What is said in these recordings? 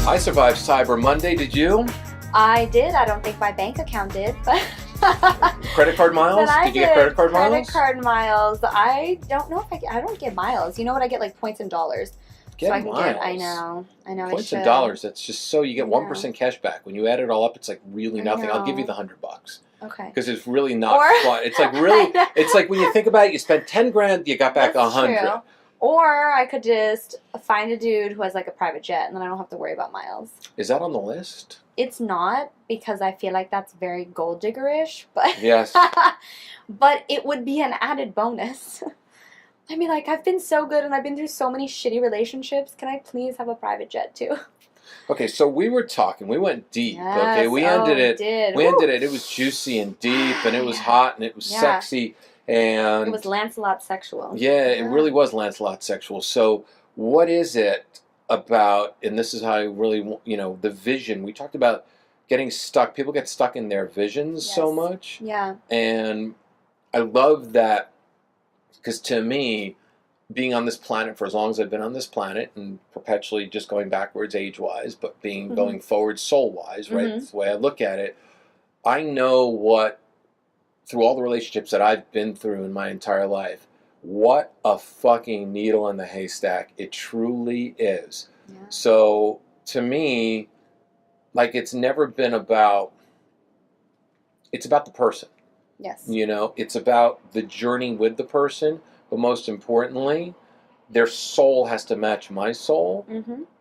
I survived Cyber Monday. Did you? I did. I don't think my bank account did, but Credit card miles? Did you get credit card miles? Credit card miles. I don't know if I don't get miles. You know what? I get like points and dollars. Get so I can miles. I know. Points and dollars. That's just so you get 1% cash back. When you add it all up, it's like really nothing. I'll give you the $100. Okay. Because it's really not fun. It's like really. It's like when you think about it, you spent 10 grand, you got back 100. True. Or I could just find a dude who has like a private jet, and then I don't have to worry about miles. Is that on the list? It's not, because I feel like that's very gold digger-ish, but yes. But it would be an added bonus. I mean, like, I've been so good and I've been through so many shitty relationships. Can I please have a private jet too? Okay, so we were talking. We went deep. Yes, okay, we ended it. We Woo. ended it. It was juicy and deep, and it was hot, and it was sexy, and it was Lancelot sexual. Yeah, it really was Lancelot sexual. So, what is it about? And this is how I really, the vision. We talked about getting stuck. People get stuck in their visions so much. Yeah. And I love that, because to me, being on this planet for as long as I've been on this planet, and perpetually just going backwards age-wise, but going forward soul-wise, right? That's the way I look at it. I know through all the relationships that I've been through in my entire life, what a fucking needle in the haystack it truly is. Yeah. So, to me, like, it's never been about, it's about the person. Yes. It's about the journey with the person, but most importantly, their soul has to match my soul,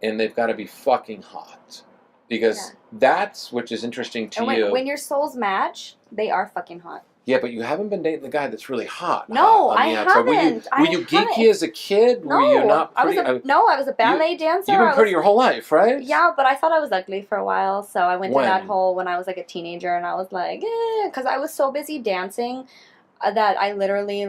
and they've got to be fucking hot. Because that's which is interesting to you. When your souls match, they are fucking hot. Yeah, but you haven't been dating the guy that's really hot. No, I haven't. Were you geeky as a kid? No, were you not pretty? I was a ballet dancer. You've been pretty your whole life, right? Yeah, but I thought I was ugly for a while, so I went to that hole when I was like a teenager, and I was like, because I was so busy dancing that I literally,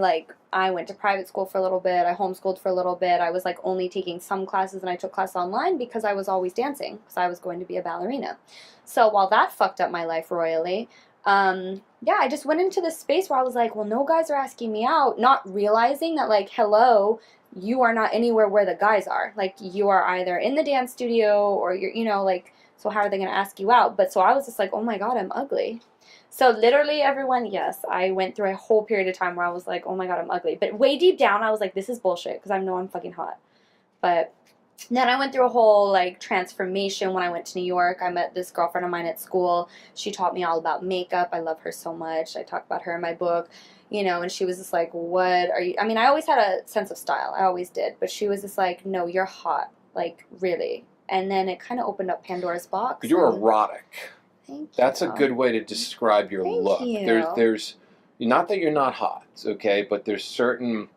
I went to private school for a little bit, I homeschooled for a little bit, I was only taking some classes, and I took classes online because I was always dancing, because I was going to be a ballerina. So while that fucked up my life royally, I just went into this space where I was like, well, no guys are asking me out, not realizing that, hello, you are not anywhere where the guys are. You are either in the dance studio or you're, so how are they going to ask you out? But so I was just like, oh my God, I'm ugly. So literally everyone, yes, I went through a whole period of time where I was like, oh my God, I'm ugly. But way deep down, I was like, this is bullshit, because I know I'm fucking hot. But then I went through a whole, transformation when I went to New York. I met this girlfriend of mine at school. She taught me all about makeup. I love her so much. I talk about her in my book, and she was just like, what are you... I mean, I always had a sense of style. I always did. But she was just like, no, you're hot. Really. And then it kind of opened up Pandora's box. You're erotic. Thank you. That's a good way to describe your look. Thank you. There's not that you're not hot, okay, but there's certain...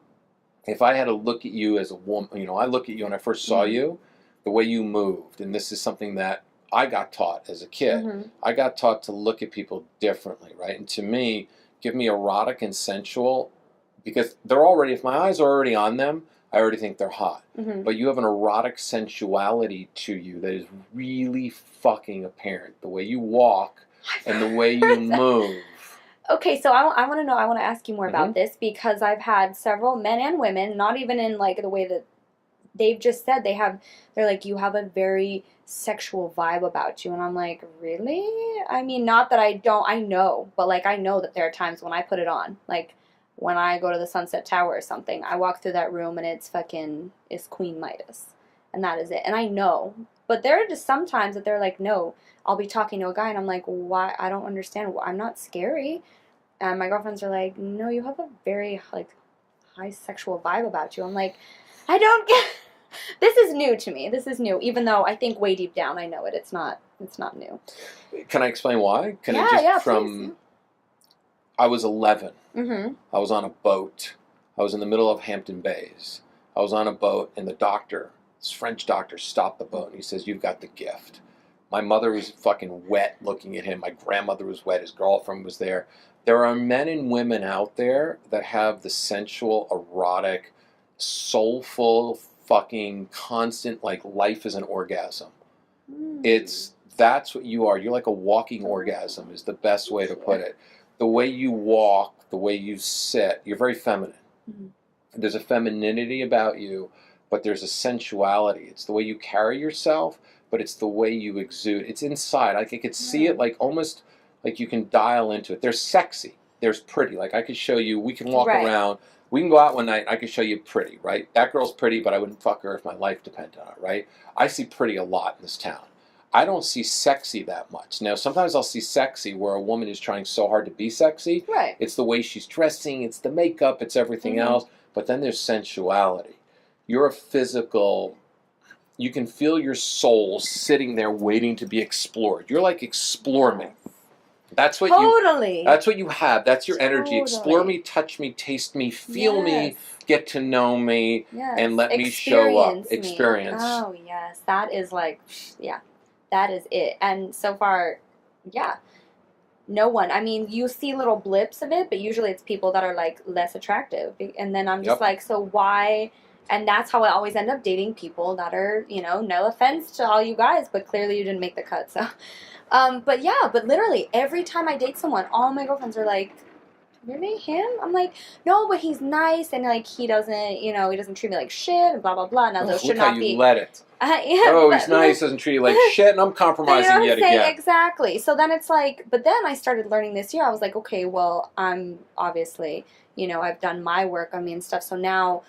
If I had to look at you as a woman, I look at you when I first saw you, the way you moved, and this is something that I got taught as a kid. I got taught to look at people differently, right? And to me, give me erotic and sensual, because if my eyes are already on them, I already think they're hot. But you have an erotic sensuality to you that is really fucking apparent. The way you walk and the way you move. Okay, so I want to ask you more about this, because I've had several men and women, not even in the way that they've just said, they're like, you have a very sexual vibe about you, and I'm like, really? I mean, not that I know, but I know that there are times when I put it on, when I go to the Sunset Tower or something, I walk through that room and it's Queen Midas, and that is it, and I know, but there are just some times that they're like, no, I'll be talking to a guy and I'm like, why? I don't understand. I'm not scary. And my girlfriends are like, no, you have a very high sexual vibe about you. I'm like, I don't get. This is new to me. This is new, even though I think way deep down I know it. It's not new. Can I explain why? Please. I was 11. I was on a boat. I was in the middle of Hampton Bays. I was on a boat, and this French doctor, stopped the boat, and he says, you've got the gift. My mother was fucking wet looking at him. My grandmother was wet. His girlfriend was there. There are men and women out there that have the sensual, erotic, soulful, fucking constant, life is an orgasm. That's what you are. You're like a walking orgasm is the best way to put it. The way you walk, the way you sit, you're very feminine. There's a femininity about you, but there's a sensuality. It's the way you carry yourself, but it's the way you exude. It's inside. Like I could see it, like almost like you can dial into it. There's sexy. There's pretty. Like I could show you. We can walk around. We can go out one night. I could show you pretty. Right? That girl's pretty, but I wouldn't fuck her if my life depended on it. Right? I see pretty a lot in this town. I don't see sexy that much. Now, sometimes I'll see sexy where a woman is trying so hard to be sexy. Right. It's the way she's dressing. It's the makeup. It's everything else. But then there's sensuality. You're a physical. You can feel your soul sitting there waiting to be explored. You're like, explore me. That's what that's what you have. That's your energy. Explore me, touch me, taste me, feel me, get to know me, and let me show up. Experience. Oh, yes. That is like, that is it. And so far, no one. I mean, you see little blips of it, but usually it's people that are like less attractive. And then I'm just like, so why? And that's how I always end up dating people that are, you know, no offense to all you guys, but clearly you didn't make the cut. So, but literally every time I date someone, all my girlfriends are like, really him? I'm like, no, but he's nice, and like he doesn't, you know, he doesn't treat me like shit, and blah blah blah. Now those should not be. Let it. He's nice, doesn't treat you like shit, and I'm compromising yet again. Exactly. So then it's like, but then I started learning this year. I was like, okay, well, I'm obviously, you know, I've done my work on me and stuff. So now,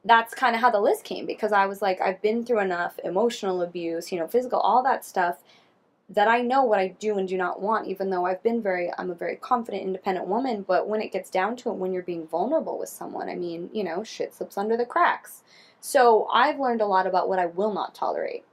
that's kind of how the list came, because I was like, I've been through enough emotional abuse, you know, physical, all that stuff, that I know what I do and do not want, even though I'm a very confident, independent woman. But when it gets down to it, when you're being vulnerable with someone, I mean, you know, shit slips under the cracks. So I've learned a lot about what I will not tolerate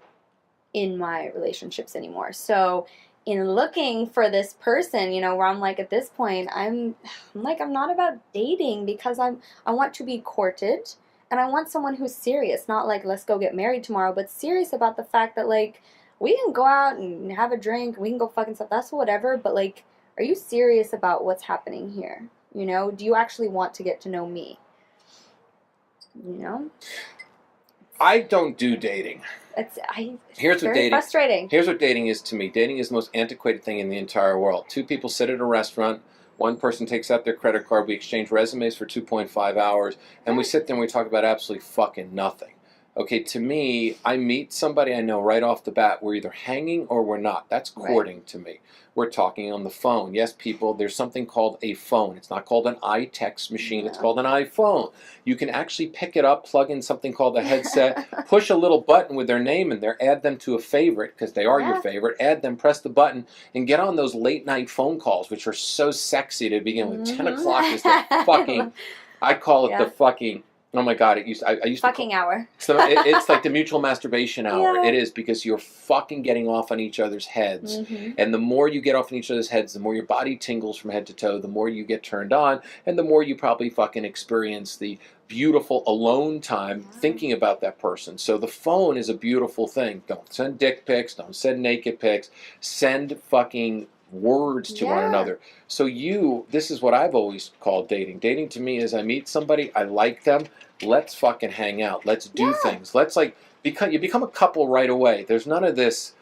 in my relationships anymore. So in looking for this person, you know, where I'm like, at this point, I'm not about dating, because I want to be courted, and I want someone who's serious, not like, let's go get married tomorrow, but serious about the fact that, like, we can go out and have a drink, we can go fucking stuff, that's whatever, but, like, are you serious about what's happening here? You know, do you actually want to get to know me? You know? I don't do dating. Here's what dating, frustrating. Here's what dating is to me. Dating is the most antiquated thing in the entire world. Two people sit at a restaurant, one person takes out their credit card, we exchange resumes for 2.5 hours, and we sit there and we talk about absolutely fucking nothing. Okay, to me, I meet somebody I know right off the bat. We're either hanging or we're not. That's courting to me. We're talking on the phone. Yes, people, there's something called a phone. It's not called an iText machine. It's called an iPhone. You can actually pick it up, plug in something called a headset, push a little button with their name in there, add them to a favorite, because they are your favorite, add them, press the button, and get on those late night phone calls, which are so sexy to begin with. 10 o'clock is the fucking, I call it the fucking, oh my God! I used fucking hour. So it's like the mutual masturbation hour. Yeah. It is, because you're fucking getting off on each other's heads, and the more you get off on each other's heads, the more your body tingles from head to toe, the more you get turned on, and the more you probably fucking experience the beautiful alone time thinking about that person. So the phone is a beautiful thing. Don't send dick pics. Don't send naked pics. Send fucking words to one another. So this is what I've always called dating. Dating to me is, I meet somebody, I like them, let's fucking hang out, let's do things, let's like you become a couple right away. There's none of this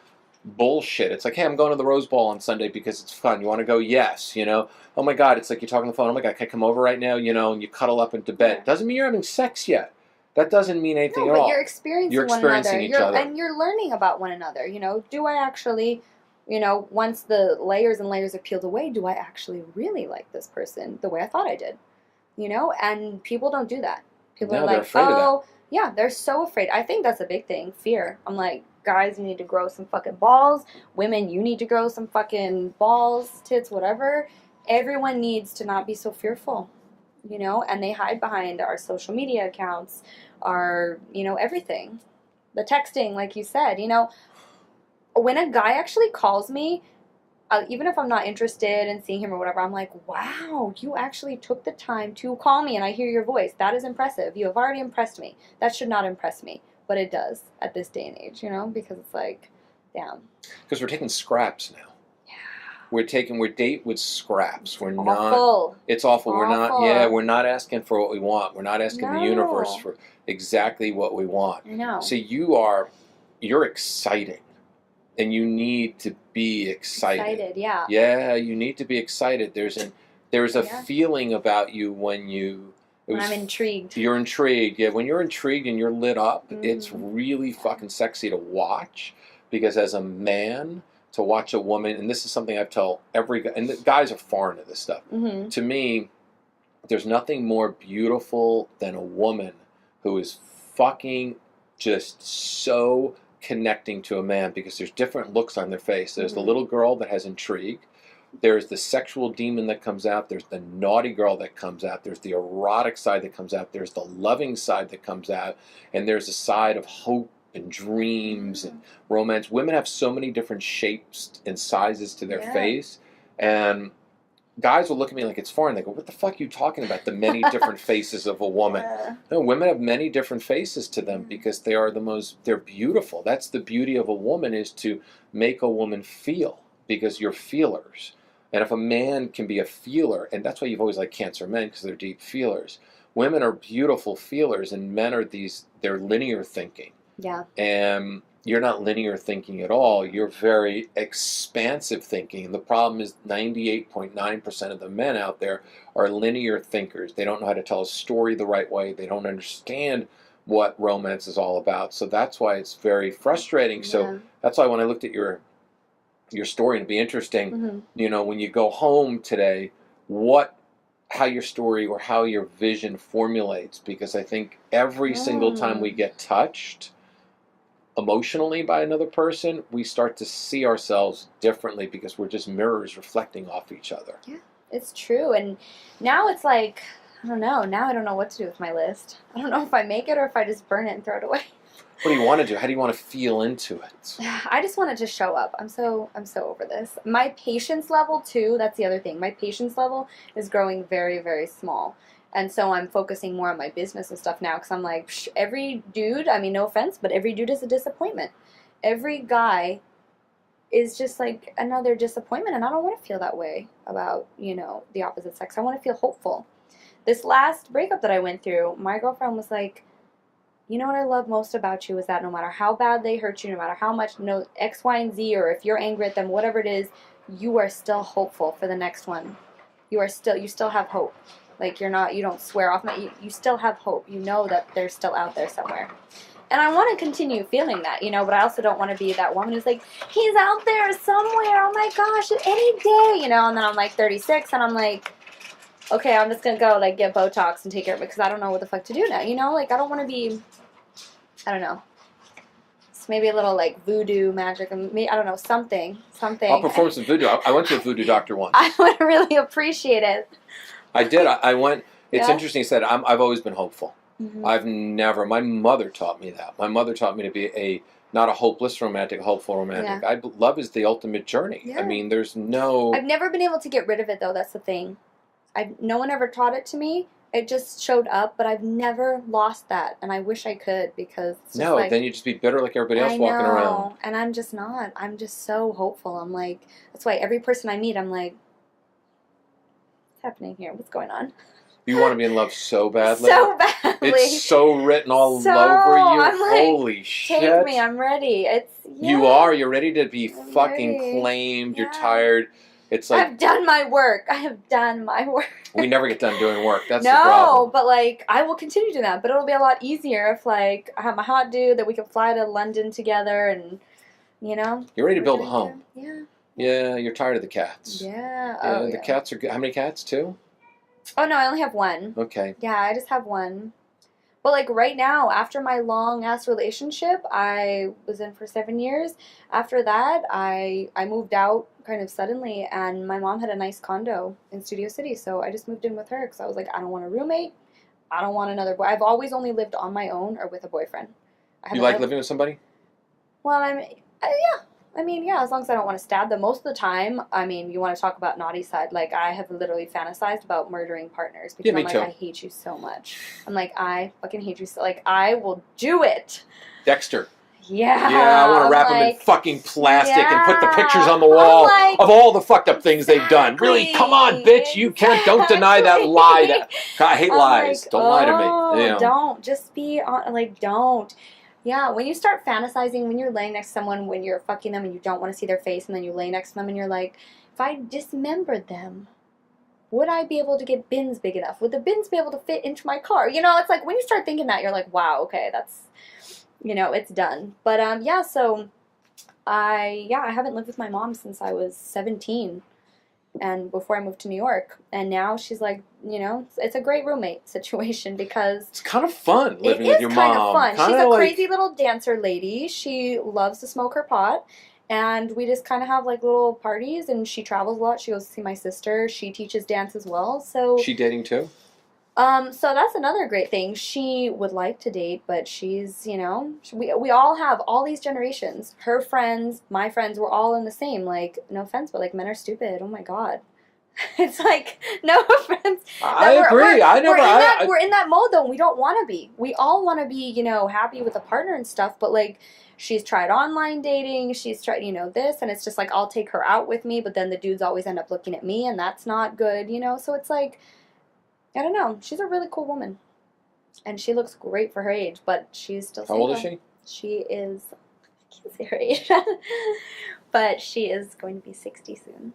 bullshit. It's like, hey, I'm going to the Rose Bowl on Sunday because it's fun. You want to go? Yes. You know, oh my God, it's like you're talking on the phone, oh my God, can I come over right now? You know, and you cuddle up into bed. Doesn't mean you're having sex yet. That doesn't mean anything at all. You're experiencing each other. And you're learning about one another. You know, do I actually, you know, once the layers and layers are peeled away, do I actually really like this person the way I thought I did? You know, and people don't do that. People are like, oh, yeah, they're so afraid. I think that's a big thing, fear. I'm like, guys, you need to grow some fucking balls. Women, you need to grow some fucking balls, tits, whatever. Everyone needs to not be so fearful, you know, and they hide behind our social media accounts, our, you know, everything. The texting, like you said, you know. When a guy actually calls me, even if I'm not interested in seeing him or whatever, I'm like, wow, you actually took the time to call me and I hear your voice. That is impressive. You have already impressed me. That should not impress me, but it does at this day and age, you know, because it's like, damn. Because we're taking scraps now. Yeah. We're date with scraps. We're awful. Not. It's awful. We're not asking for what we want. We're not asking the universe for exactly what we want. I know. So you're exciting. And you need to be excited. Yeah. Yeah, you need to be excited. There's a feeling about you when I'm intrigued. You're intrigued. Yeah, when you're intrigued and you're lit up, it's really fucking sexy to watch. because as a man, to watch a woman, and this is something I tell every guy, and the guys are foreign to this stuff. Mm-hmm. To me, there's nothing more beautiful than a woman who is fucking just so connecting to a man, because there's different looks on their face. There's the little girl that has intrigue. There's the sexual demon that comes out. There's the naughty girl that comes out. There's the erotic side that comes out. There's the loving side that comes out. And there's a side of hope and dreams and romance. Women have so many different shapes and sizes to their face. And guys will look at me like it's foreign. They go, what the fuck are you talking about? The many different faces of a woman. No, women have many different faces to them because they are they're beautiful. That's the beauty of a woman, is to make a woman feel, because you're feelers. And if a man can be a feeler, and that's why you've always liked Cancer men, because they're deep feelers. Women are beautiful feelers, and men are they're linear thinking. Yeah. And you're not linear thinking at all. You're very expansive thinking. And the problem is 98.9% of the men out there are linear thinkers. They don't know how to tell a story the right way. They don't understand what romance is all about. So that's why it's very frustrating. So that's why when I looked at your story, and it'd be interesting, when you go home today, how your story or how your vision formulates, because I think every single time we get touched emotionally by another person, we start to see ourselves differently, because we're just mirrors reflecting off each other. Yeah, it's true. And now it's like, I don't know. Now I don't know what to do with my list. I don't know if I make it or if I just burn it and throw it away. What do you want to do? How do you want to feel into it? I just want to just show up. I'm so over this. My patience level too, that's the other thing. My patience level is growing very, very small. And so I'm focusing more on my business and stuff now, because I'm like, every dude, I mean, no offense, but every dude is a disappointment. Every guy is just like another disappointment, and I don't want to feel that way about, the opposite sex. I want to feel hopeful. This last breakup that I went through, my girlfriend was like, you know what I love most about you is that no matter how bad they hurt you, no matter how much, X, Y, and Z, or if you're angry at them, whatever it is, you are still hopeful for the next one. You still have hope. Like, you don't swear off. You still have hope. You know that they're still out there somewhere. And I want to continue feeling that, but I also don't want to be that woman who's like, he's out there somewhere, oh my gosh, any day, and then I'm like 36, and I'm like, okay, I'm just going to go, like, get Botox and take care of it, because I don't know what the fuck to do now, like, I don't want to be, I don't know. It's maybe a little, like, voodoo magic, I don't know, something. I'll perform some voodoo. I went to a voodoo doctor once. I would really appreciate it. I did. I went. It's interesting. You said I've always been hopeful. I've never. My mother taught me that. My mother taught me to be not a hopeless romantic, a hopeful romantic. Love is the ultimate journey. Yeah. I mean, there's no. I've never been able to get rid of it, though. That's the thing. No one ever taught it to me. It just showed up, but I've never lost that, and I wish I could, because it's just then you just be bitter like everybody else walking around. And I'm just not. I'm just so hopeful. I'm like, that's why every person I meet, I'm like, what's happening here? What's going on? You want to be in love so badly. So badly. It's so written all over you. I'm like, holy shit! Take me. I'm ready. You are. You're ready to be fucking claimed. Yeah. You're tired. It's like, I've done my work. I have done my work. We never get done doing work. That's the problem. No, but like, I will continue doing that. But it'll be a lot easier if, like, I have my hot dude that we can fly to London together, and you're ready to build a home. Yeah. Yeah, you're tired of the cats. Yeah. The cats are good. How many cats? 2? Oh no, I only have 1. Okay. Yeah, I just have 1. But like right now, after my long ass relationship, I was in for 7 years. After that, I moved out kind of suddenly, and my mom had a nice condo in Studio City, so I just moved in with her, because I was like, I don't want a roommate. I don't want another boy. I've always only lived on my own or with a boyfriend. You like living with somebody? Well, yeah. I mean, yeah, as long as I don't want to stab them. Most of the time, I mean, you want to talk about naughty side. Like, I have literally fantasized about murdering partners. Because I'm like, I hate you so much. I'm like, I fucking hate you so. Like, I will do it. Dexter. Yeah. Yeah, I want to wrap them in fucking plastic and put the pictures on the wall of all the fucked up things they've done. Really, come on, bitch. You can't. Don't deny that lie. I hate lies. Like, don't lie to me. Yeah. Don't. Just be on. Like, don't. Yeah, when you start fantasizing, when you're laying next to someone, when you're fucking them and you don't want to see their face, and then you lay next to them and you're like, if I dismembered them, would I be able to get bins big enough? Would the bins be able to fit into my car? It's like when you start thinking that, you're like, wow, okay, that's, it's done. But yeah, so I haven't lived with my mom since I was 17. And before I moved to New York, and now she's like, it's a great roommate situation because it's kind of fun living with your mom. It is kind of fun. She's a crazy little dancer lady. She loves to smoke her pot, and we just kind of have like little parties. And she travels a lot. She goes to see my sister. She teaches dance as well. So she dating too? So that's another great thing. She would like to date, but she's, we all have all these generations. Her friends, my friends, we're all in the same. Like, no offense, but like men are stupid. Oh my God. It's like, no offense. I agree. We're in that mode though. And we don't want to be. We all want to be, happy with a partner and stuff. But like, she's tried online dating. She's tried, this, and it's just like I'll take her out with me, but then the dudes always end up looking at me, and that's not good. So it's like, I don't know. She's a really cool woman. And she looks great for her age, but she's still single. How old is she? She is, I can't say her age, but she is going to be 60 soon.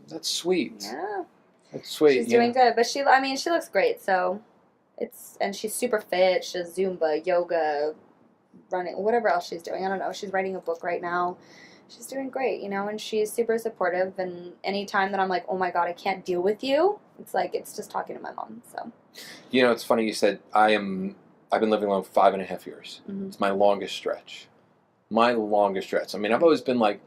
That's sweet. Yeah. That's sweet. She's doing good, but she looks great, so and she's super fit. She does Zumba, yoga, running, whatever else she's doing. I don't know. She's writing a book right now. She's doing great, and she's super supportive, and anytime that I'm like, oh my God, I can't deal with you, it's just talking to my mom, so. It's funny you said, I've been living alone for 5.5 years. Mm-hmm. It's my longest stretch. I mean, I've always been like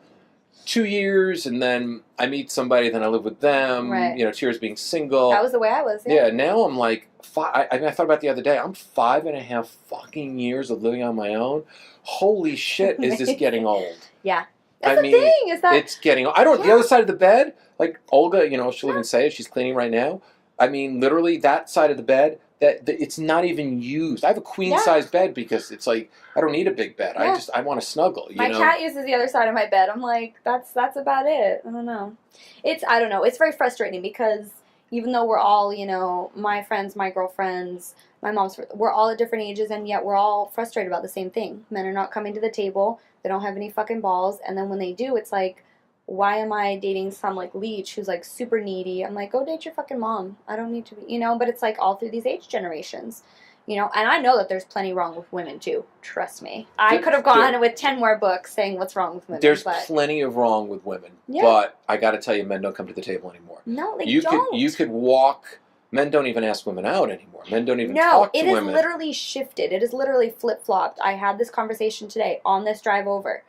2 years, and then I meet somebody, then I live with them, right. 2 years being single. That was the way I was, yeah. Now I'm like, I thought about the other day, I'm 5.5 fucking years of living on my own. Holy shit, is this getting old? Yeah. That's the thing, is that... It's getting... the other side of the bed, like Olga, she'll even say it, she's cleaning right now. I mean, literally, that side of the bed, that it's not even used. I have a queen-size bed because it's like, I don't need a big bed. Yeah. I want to snuggle, My cat uses the other side of my bed. I'm like, that's about it. I don't know. I don't know. It's very frustrating because even though we're all, my friends, my girlfriends, my mom's, we're all at different ages, and yet we're all frustrated about the same thing. Men are not coming to the table. They don't have any fucking balls. And then when they do, it's like, why am I dating some like leech who's like super needy? I'm like, go date your fucking mom. I don't need to be, but it's like all through these age generations, and I know that there's plenty wrong with women too. Trust me. I could have gone with 10 more books saying what's wrong with women. There's plenty of wrong with women. Yeah. But I got to tell you, men don't come to the table anymore. No, they don't. You could walk... Men don't even ask women out anymore. Men don't even talk to women. No, it has literally shifted. It is literally flip-flopped. I had this conversation today on this drive over,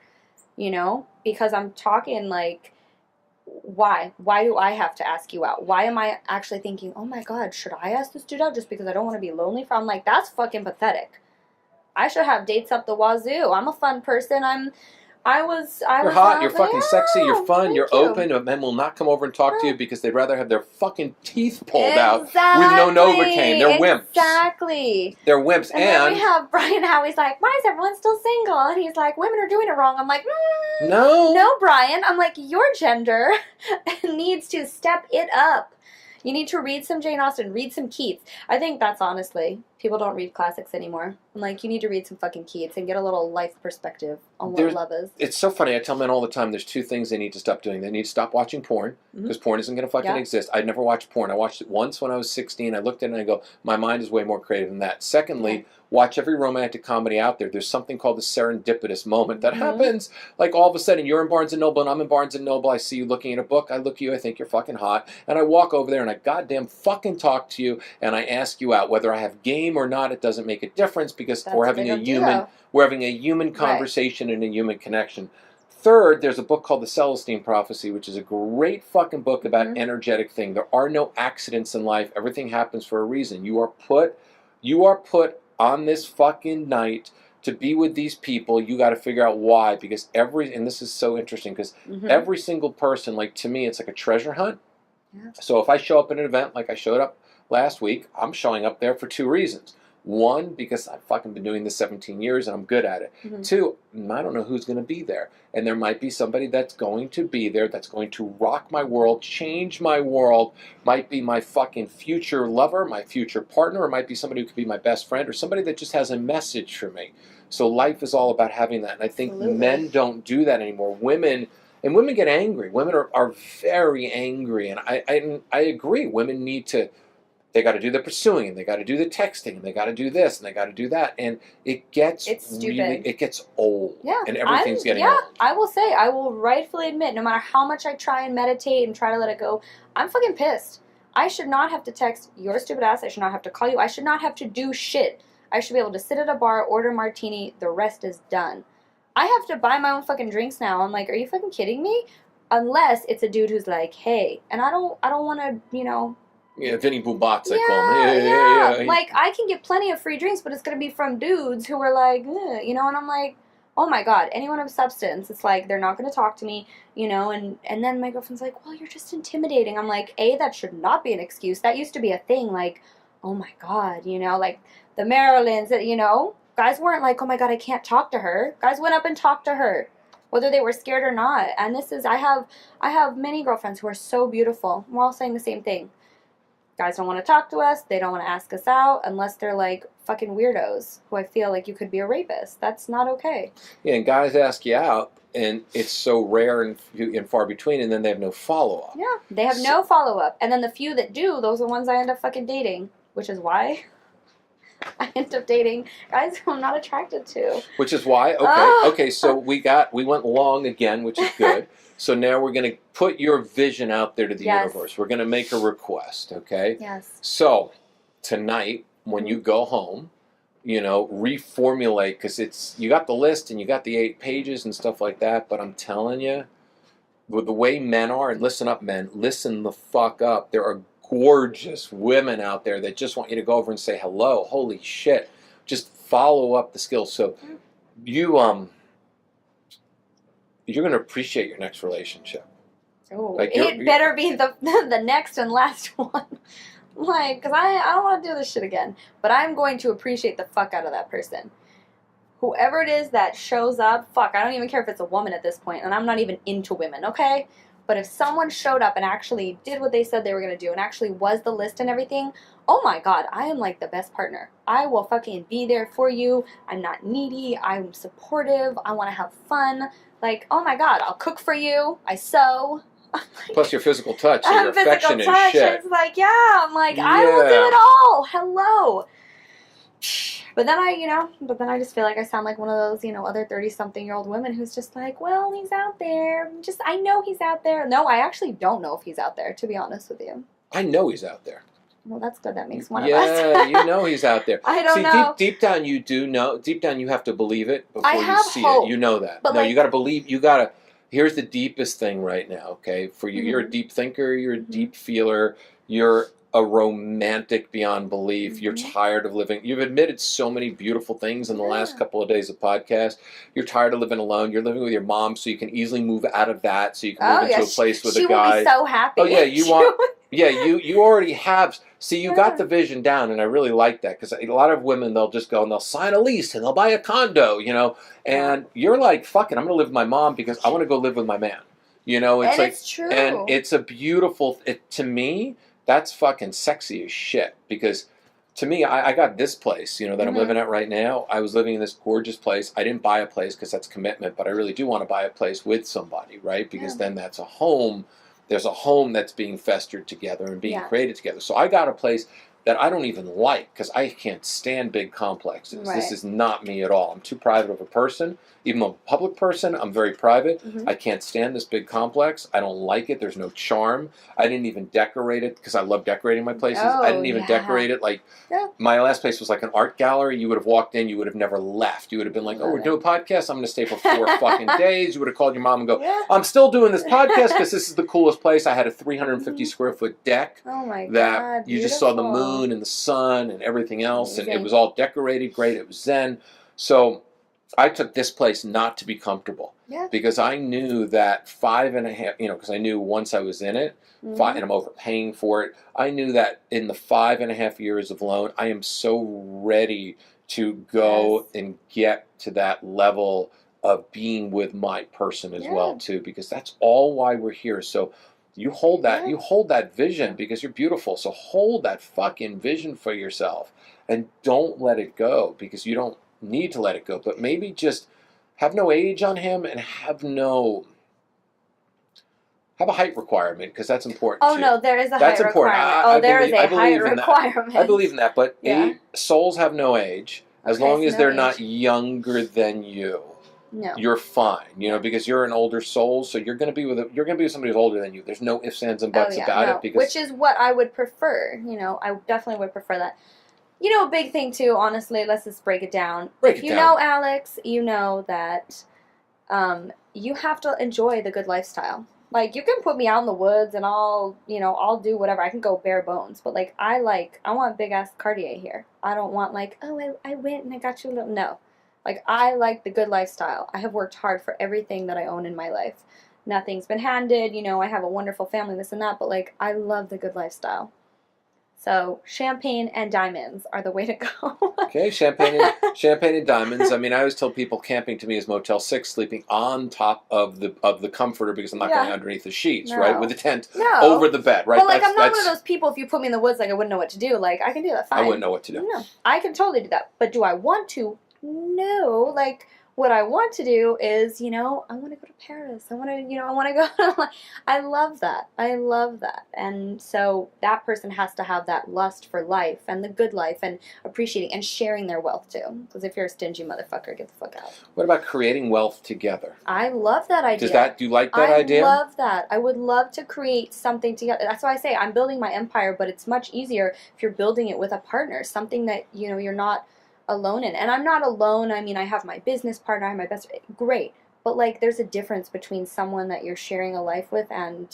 because I'm talking like, why? Why do I have to ask you out? Why am I actually thinking, oh my God, should I ask this dude out just because I don't want to be lonely? I'm like, that's fucking pathetic. I should have dates up the wazoo. I'm a fun person. You're hot, you're fucking sexy, you're fun, you're open, but men will not come over and talk to you because they'd rather have their fucking teeth pulled out with no Novocaine. They're wimps. Exactly. They're wimps. And then we have Brian Howie's like, why is everyone still single? And he's like, women are doing it wrong. I'm like, No, Brian. I'm like, your gender needs to step it up. You need to read some Jane Austen, read some Keats. I think that's honestly, people don't read classics anymore. I'm like, you need to read some fucking Keats and get a little life perspective on what love is. It's so funny. I tell men all the time, there's 2 things they need to stop doing. They need to stop watching porn, because porn isn't going to fucking exist. I'd never watched porn. I watched it once when I was 16. I looked at it and I go, my mind is way more creative than that. Secondly, watch every romantic comedy out there. There's something called the serendipitous moment that happens. Like all of a sudden, you're in Barnes & Noble and I'm in Barnes & Noble. I see you looking at a book. I look at you. I think you're fucking hot. And I walk over there and I goddamn fucking talk to you and I ask you out. Whether I have game or not, it doesn't make a difference because we're having a human conversation and a human connection. Third, there's a book called The Celestine Prophecy, which is a great fucking book about energetic thing. There are no accidents in life. Everything happens for a reason. You are put on this fucking night to be with these people. You got to figure out why, because and this is so interesting, because every single person, like to me, it's like a treasure hunt. Yeah. So if I show up at an event like I showed up last week, I'm showing up there for 2 reasons. 1, because I've fucking been doing this 17 years and I'm good at it. 2, I don't know who's going to be there. And there might be somebody that's going to be there that's going to rock my world, change my world. Might be my fucking future lover, my future partner, or might be somebody who could be my best friend, or somebody that just has a message for me. So life is all about having that. And I think men don't do that anymore. Women get angry. Women are very angry. And I agree. Women need to they got to do the pursuing, and they got to do the texting, and they got to do this, and they got to do that, and it's stupid. It gets old. Yeah, and everything's getting old. I will say, I will rightfully admit, no matter how much I try and meditate and try to let it go, I'm fucking pissed. I should not have to text your stupid ass. I should not have to call you. I should not have to do shit. I should be able to sit at a bar, order a martini. The rest is done. I have to buy my own fucking drinks now. I'm like, are you fucking kidding me? Unless it's a dude who's like, hey, and I don't want to, you know. Yeah, Vinny Boobats, I call him. Yeah. Like, I can get plenty of free drinks, but it's going to be from dudes who are like, you know, and I'm like, oh my God, anyone of substance, it's like, they're not going to talk to me, you know, and then my girlfriend's like, well, you're just intimidating. I'm like, that should not be an excuse. That used to be a thing, like, oh my God, you know, like, the Marilyns, you know, guys weren't like, oh my God, I can't talk to her. Guys went up and talked to her, whether they were scared or not. And this is, I have many girlfriends who are so beautiful. We're all saying the same thing. Guys don't want to talk to us. They don't want to ask us out unless they're like fucking weirdos who I feel like you could be a rapist. That's not okay. Yeah, and guys ask you out, and it's so rare and far between, and then they have no follow-up. Yeah, they have no follow-up. And then the few that do, those are the ones I end up fucking dating, which is why I end up dating guys who I'm not attracted to. Which is why, okay, so we went long again, which is good. So now we're going to put your vision out there to the universe. We're going to make a request, okay? Yes. So tonight, when you go home, you know, reformulate, because you got the list and you got the 8 pages and stuff like that, but I'm telling you, with the way men are, and listen up, men, listen the fuck up. There are gorgeous women out there that just want you to go over and say hello. Holy shit. Just follow up the skills. So you're going to appreciate your next relationship. Oh, like it better be the next and last one. Like, because I don't want to do this shit again. But I'm going to appreciate the fuck out of that person. Whoever it is that shows up, fuck, I don't even care if it's a woman at this point, and I'm not even into women, okay? But if someone showed up and actually did what they said they were going to do and actually was the list and everything, oh my God, I am like the best partner. I will fucking be there for you. I'm not needy. I'm supportive. I want to have fun. Like, oh my God, I'll cook for you. I sew. Plus your physical touch and your affection and shit. It's like, I'm like, I will do it all. Hello. But then I just feel like I sound like one of those, other 30-something-year-old women who's just like, well, he's out there. I know he's out there. No, I actually don't know if he's out there, to be honest with you. I know he's out there. Well, that's good. That makes one of us. Yeah, you know he's out there. I don't know. Deep down you do know. Deep down you have to believe it before you see hope. It. You know that. But you got to believe. You got to. Here's the deepest thing right now, okay? For you, you're a deep thinker. You're a deep feeler. You're a romantic beyond belief. You're tired of living. You've admitted so many beautiful things in the last couple of days of podcast. You're tired of living alone. You're living with your mom, so you can easily move out of that, so you can move into a place with a guy. She will be so happy. Oh yeah, you want. Yeah, you already have. See, you got the vision down, and I really like that, because a lot of women, they'll just go and they'll sign a lease and they'll buy a condo, and you're like, fuck it, I'm going to live with my mom because I want to go live with my man. It's like, it's true. And it's a beautiful, to me, that's fucking sexy as shit, because to me, I got this place, that I'm living at right now. I was living in this gorgeous place. I didn't buy a place because that's commitment, but I really do want to buy a place with somebody, right? Because then that's a home. There's a home that's being festered together and being created together. So I got a place that I don't even like, because I can't stand big complexes. Right. This is not me at all. I'm too private of a person. Even though I'm a public person, I'm very private. I can't stand this big complex. I don't like it. There's no charm. I didn't even decorate it, because I love decorating my places. I didn't even decorate it. Like, my last place was like an art gallery. You would have walked in, you would have never left. You would have been like, oh, we're doing a podcast? I'm going to stay for 4 fucking days. You would have called your mom and go, I'm still doing this podcast because this is the coolest place. I had a 350 square foot deck. Oh my God, that you just saw the moon and the sun and everything else. And it was all decorated great. It was zen. So I took this place not to be comfortable, because I knew that 5.5, because I knew once I was in it, and I'm overpaying for it, I knew that in the 5.5 years of loan, I am so ready to go and get to that level of being with my person as well too, because that's all why we're here. So you hold that vision, because you're beautiful. So hold that fucking vision for yourself and don't let it go, because you don't need to let it go, but maybe just have no age on him and have no have a height requirement because that's important. Oh, no, there is a height requirement. There is a height requirement. I believe in that, but souls have no age as long as they're not younger than you. No. You're fine, because you're an older soul, so you're going to be with somebody who's older than you. There's no ifs, ands, and buts about it. Because which is what I would prefer. I definitely would prefer that. A big thing too, honestly, let's just break it down. If you know Alex, you know that you have to enjoy the good lifestyle. Like, you can put me out in the woods and I'll do whatever. I can go bare bones. But, like, I want big-ass Cartier here. I don't want, like, oh, I went and I got you a little... No. Like, I like the good lifestyle. I have worked hard for everything that I own in my life. Nothing's been handed. I have a wonderful family, this and that. But, like, I love the good lifestyle. So, champagne and diamonds are the way to go. Okay, champagne and diamonds. I mean, I always tell people camping to me is Motel 6, sleeping on top of the comforter because I'm not going underneath the sheets, right? With the tent over the bed, right? But, like, I'm not one of those people, if you put me in the woods, like, I wouldn't know what to do. Like, I can do that fine. I wouldn't know what to do. No, I can totally do that. But do I want to? No. Like, what I want to do is, I want to go to Paris. I want to go. I love that. I love that. And so that person has to have that lust for life and the good life and appreciating and sharing their wealth too. Because if you're a stingy motherfucker, get the fuck out. What about creating wealth together? I love that idea. Do you like that idea? I love that. I would love to create something together. That's why I say I'm building my empire, but it's much easier if you're building it with a partner, something that, you're not alone in. And I'm not alone. I mean, I have my business partner, I have my best friend. Great. But, like, there's a difference between someone that you're sharing a life with and,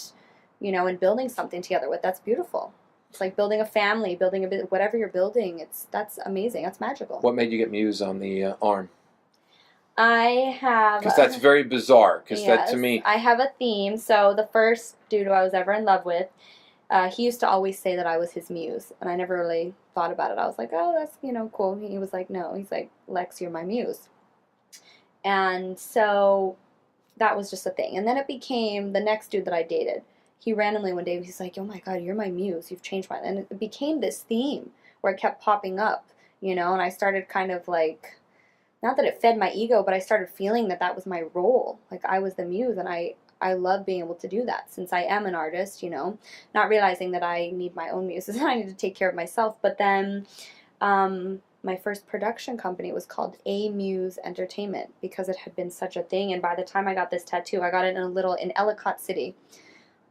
and building something together with. That's beautiful. It's like building a family, building whatever you're building. That's amazing. That's magical. What made you get Muse on the arm? I have... Because that's very bizarre. Because that, to me... I have a theme. So the first dude who I was ever in love with, he used to always say that I was his muse, and I never really thought about it. I was like, oh, that's, cool. He was like, no. He's like, Lex, you're my muse. And so that was just a thing. And then it became the next dude that I dated. He randomly one day, he's like, oh my God, you're my muse. You've changed my life. And it became this theme where it kept popping up, and I started kind of like, not that it fed my ego, but I started feeling that was my role. Like, I was the muse, and I love being able to do that since I am an artist, not realizing that I need my own muses and I need to take care of myself. But then my first production company was called A Muse Entertainment because it had been such a thing. And by the time I got this tattoo, I got it in Ellicott City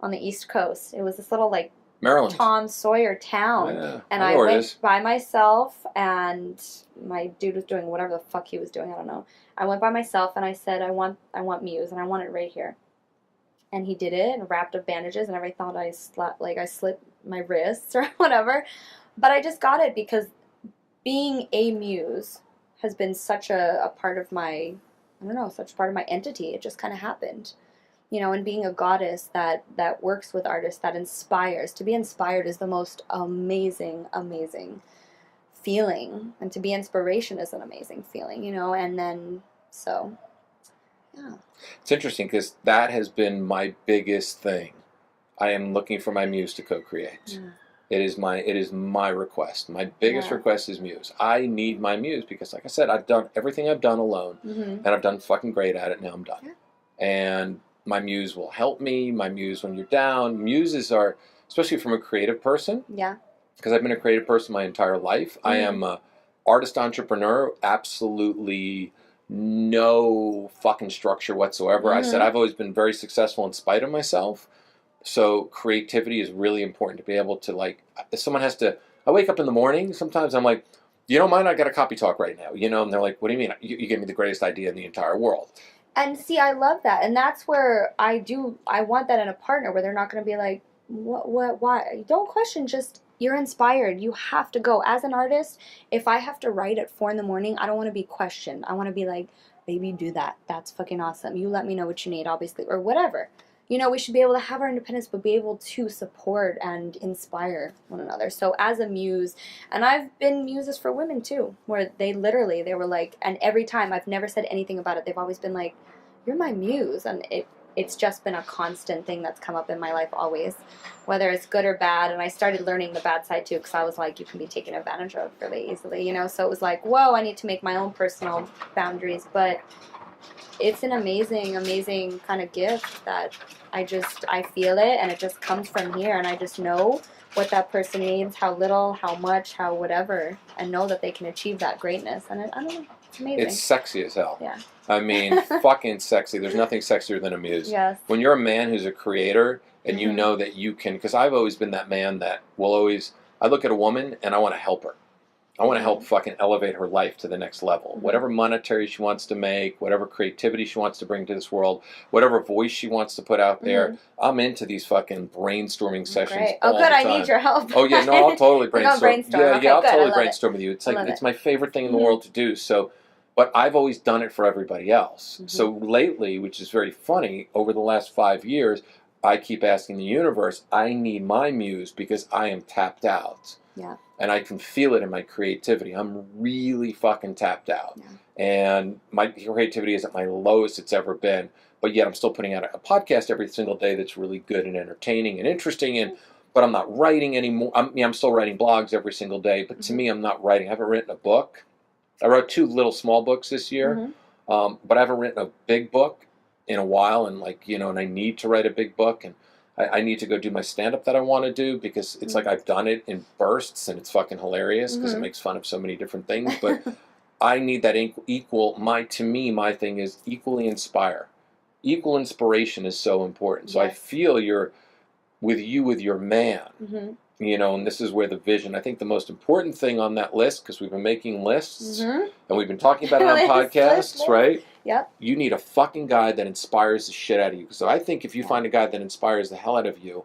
on the East Coast. It was this little, like, Maryland. Tom Sawyer town. Yeah, and I went by myself, and my dude was doing whatever the fuck he was doing. I don't know. I went by myself and I said, I want Muse, and I want it right here. And he did it and wrapped up bandages, and everybody thought I slit my wrists or whatever. But I just got it because being a muse has been such a part of my, such a part of my entity. It just kind of happened. And being a goddess that works with artists, that inspires. To be inspired is the most amazing, amazing feeling. And to be inspiration is an amazing feeling, and then, so... yeah. It's interesting because that has been my biggest thing. I am looking for my muse to co-create. Yeah. It is my request. My biggest request is Muse. I need my muse because, like I said, I've done everything I've done alone, and I've done fucking great at it. Now I'm done. Yeah. And my muse will help me. My muse when you're down. Muses are, especially from a creative person. Yeah. Because I've been a creative person my entire life. I am an artist entrepreneur. Absolutely no fucking structure whatsoever. I said I've always been very successful in spite of myself. So creativity is really important to be able to, like, if someone has to, I wake up in the morning, sometimes I'm like, you don't mind, I got a copy talk right now, and they're like, what do you mean? You gave me the greatest idea in the entire world. And see, I love that. And that's where I want that in a partner where they're not going to be like, what, why? Don't question, just, you're inspired. You have to go. As an artist, if I have to write at 4 a.m, I don't want to be questioned. I want to be like, baby, do that. That's fucking awesome. You let me know what you need, obviously, or whatever. We should be able to have our independence, but be able to support and inspire one another. So as a muse, and I've been muses for women too, where they were like, and every time I've never said anything about it, they've always been like, you're my muse. And it's just been a constant thing that's come up in my life always, whether it's good or bad. And I started learning the bad side too, because I was like, you can be taken advantage of really easily, So it was like, whoa, I need to make my own personal boundaries. But it's an amazing, amazing kind of gift that I feel it, and it just comes from here, and I just know what that person needs, how little, how much, how whatever, and know that they can achieve that greatness. And I don't know, it's amazing. It's sexy as hell. Yeah. I mean, fucking sexy. There's nothing sexier than a muse. Yes. When you're a man who's a creator and you know that you can, because I've always been that man that will always, I look at a woman and I want to help her. I want to help fucking elevate her life to the next level. Whatever monetary she wants to make, whatever creativity she wants to bring to this world, whatever voice she wants to put out there, I'm into these fucking brainstorming sessions. Great. Oh, good. I need your help. Oh, yeah. No, I'll totally brainstorm. Yeah, okay, I'll good. totally brainstorm with you. It's like, it's my favorite thing in the world to do. So, but I've always done it for everybody else. So lately, which is very funny, over the last 5 years, I keep asking the universe, I need my muse because I am tapped out. Yeah. And I can feel it in my creativity. I'm really fucking tapped out. Yeah. And my creativity is at my lowest it's ever been. But yet I'm still putting out a podcast every single day that's really good and entertaining and interesting. But I'm not writing anymore. I'm still writing blogs every single day. But to me, I'm not writing. I haven't written a book. I wrote 2 little small books this year. But I haven't written a big book in a while. And and I need to write a big book. And I need to go do my stand-up that I want to do because it's like I've done it in bursts and it's fucking hilarious because it makes fun of so many different things. But I need that to me, my thing is equally inspire. Equal inspiration is so important. So I feel with your man, and this is where the vision, I think the most important thing on that list, because we've been making lists and we've been talking about it on podcasts, right? Yep. You need a fucking guy that inspires the shit out of you. So I think if you find a guy that inspires the hell out of you,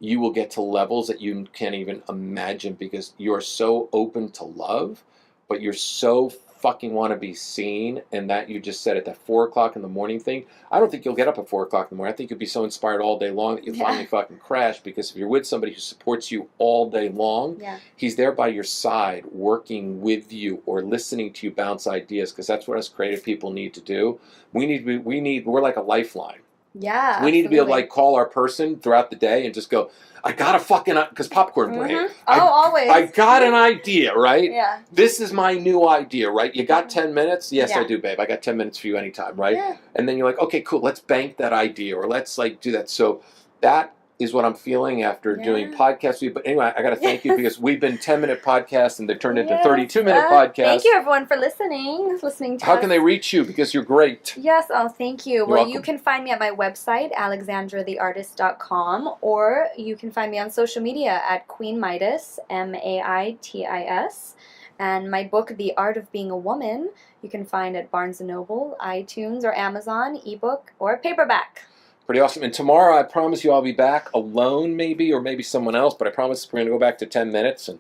you will get to levels that you can't even imagine because you're so open to love, but you're so fucking want to be seen, and that you just said it, that 4 o'clock in the morning thing. I don't think you'll get up at 4 o'clock in the morning. I think you'll be so inspired all day long that you'll finally fucking crash, because if you're with somebody who supports you all day long, he's there by your side, working with you or listening to you bounce ideas, because that's what us creative people need to do. We're like a lifeline. Yeah, we need to be able to call our person throughout the day and just go, I got a fucking, because popcorn brain. Always. I got an idea, right? Yeah. This is my new idea, right? You got 10 minutes? Yes, I do, babe. I got 10 minutes for you anytime, right? Yeah. And then you're like, okay, cool. Let's bank that idea, or let's do that. So that is what I'm feeling after doing podcasts with you. But anyway, I got to thank you because we've been 10-minute podcasts and they've turned into 32-minute podcasts. Thank you, everyone, for listening to us. How can they reach you? Because you're great. Yes. Oh, thank you. You're welcome. You can find me at my website, alexandratheartist.com, or you can find me on social media at Queen Midas, MAITIS. And my book, The Art of Being a Woman, you can find at Barnes & Noble, iTunes, or Amazon, ebook, or paperback. Pretty awesome. And tomorrow, I promise you I'll be back alone maybe, or maybe someone else, but I promise we're going to go back to 10 minutes, and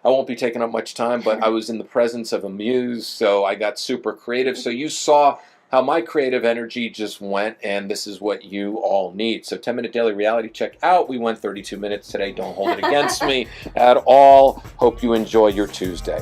I won't be taking up much time, but I was in the presence of a muse, so I got super creative. So you saw how my creative energy just went, and this is what you all need. So 10-minute daily reality check out. We went 32 minutes today. Don't hold it against me at all. Hope you enjoy your Tuesday.